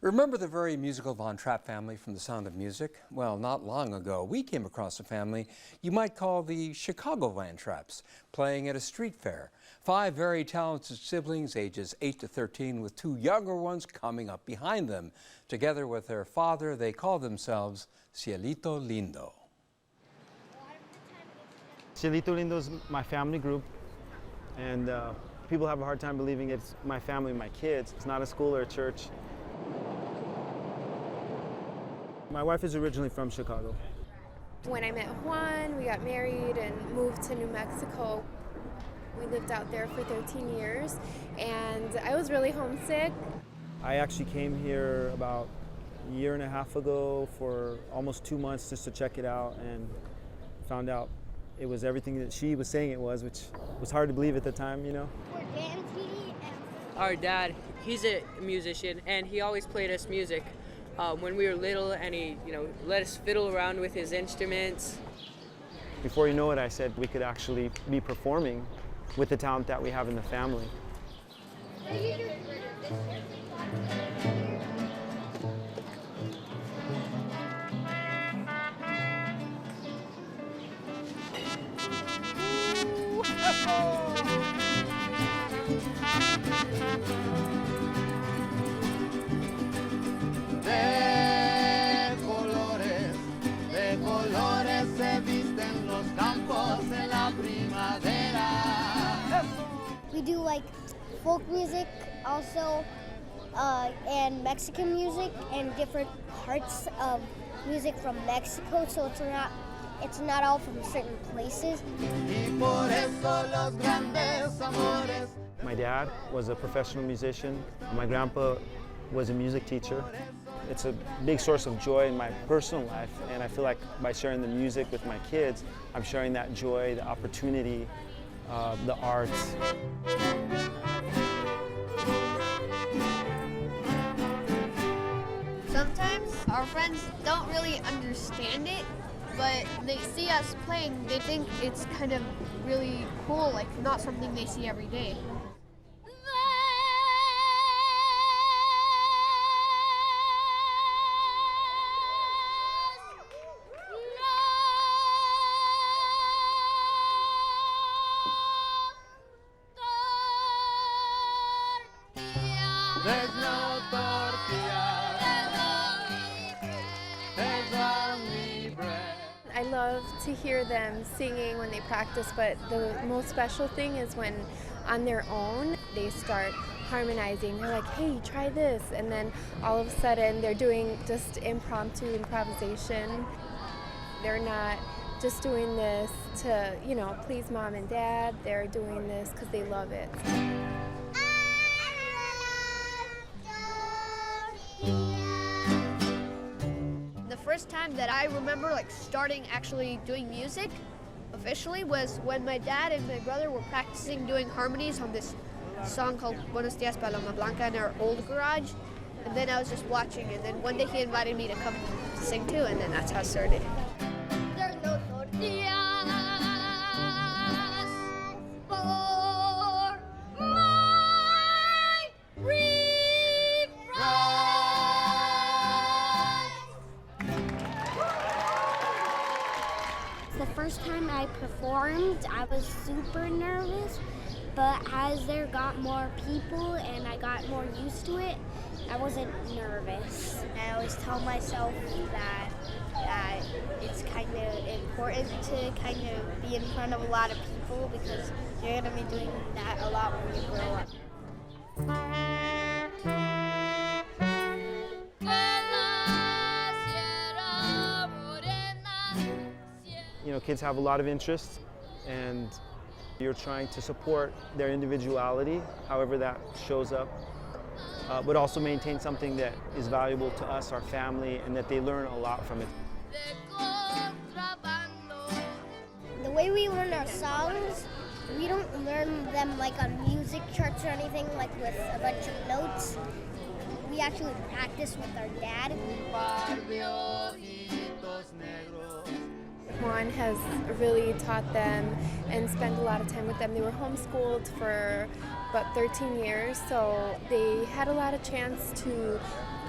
Remember the very musical Von Trapp family from The Sound of Music? Well, not long ago, we came across a family you might call the Chicago Von Trapps, playing at a street fair. 5 very talented siblings, ages 8 to 13, with 2 younger ones coming up behind them. Together with their father, they call themselves Cielito Lindo. Cielito Lindo is my family group, and people have a hard time believing it's my family, my kids. It's not a school or a church. My wife is originally from Chicago. When I met Juan, we got married and moved to New Mexico. We lived out there for 13 years, and I was really homesick. I actually came here about a year and a half ago for almost 2 months just to check it out, and found out it was everything that she was saying it was, which was hard to believe at the time, you know. Our dad, he's a musician, and he always played us music when we were little, and he, let us fiddle around with his instruments. Before you know it, I said we could actually be performing with the talent that we have in the family. De colores se visten los campos en la primavera. We do like folk music also, and Mexican music, and different parts of music from Mexico, so it's not all from certain places. Y por eso los grandes amores. My dad was a professional musician. My grandpa was a music teacher. It's a big source of joy in my personal life, and I feel like by sharing the music with my kids, I'm sharing that joy, the opportunity, the arts. Sometimes our friends don't really understand it, but they see us playing, they think it's kind of really cool, like not something they see every day. There's no tortilla, there's only bread. I love to hear them singing when they practice, but the most special thing is when on their own they start harmonizing. They're like, hey, try this, and then all of a sudden they're doing just improvisation. They're not just doing this to, please mom and dad. They're doing this because they love it. The first time that I remember starting actually doing music officially was when my dad and my brother were practicing doing harmonies on this song called Buenos Dias Paloma Blanca in our old garage. And then I was just watching, and then one day he invited me to come sing too, and then that's how it started. There's no tortillas for my The first time I performed, I was super nervous, but as there got more people and I got more used to it, I wasn't nervous. I always tell myself that it's kind of important to kind of be in front of a lot of people because you're going to be doing that a lot when you grow up. Kids have a lot of interests, and you're trying to support their individuality, however that shows up, but also maintain something that is valuable to us, our family, and that they learn a lot from it. The way we learn our songs, we don't learn them like on music charts or anything, like with a bunch of notes. We actually practice with our dad. Juan has really taught them and spent a lot of time with them. They were homeschooled for about 13 years, so they had a lot of chance to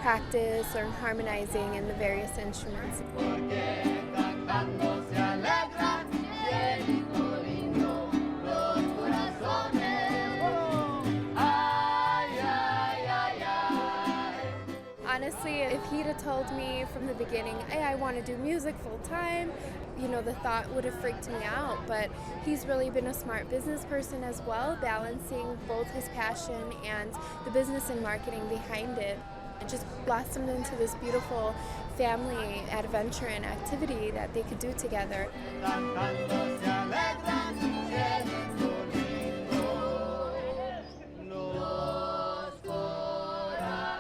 practice, learn harmonizing and the various instruments. Porque cantando se alegran llenito lindo los corazones. Ay, ay, ay, ay. Honestly, if he'd have told me from the beginning, hey, I want to do music full time, you know, the thought would have freaked me out. But he's really been a smart business person as well, balancing both his passion and the business and marketing behind it. It just blossomed into this beautiful family adventure and activity that they could do together. Cantando se alegran llenito lindo los corazones.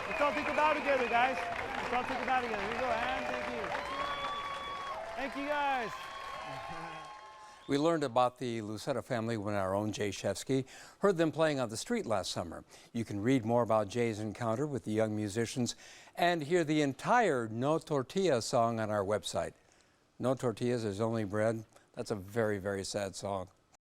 Let's all take a bow together, guys. Let's all take a bow together. Here we go, and thank you. Thank you, guys. We learned about the Lucetta family when our own Jay Shevsky heard them playing on the street last summer. You can read more about Jay's encounter with the young musicians and hear the entire No Tortilla song on our website. No tortillas, there's only bread. That's a very, very sad song.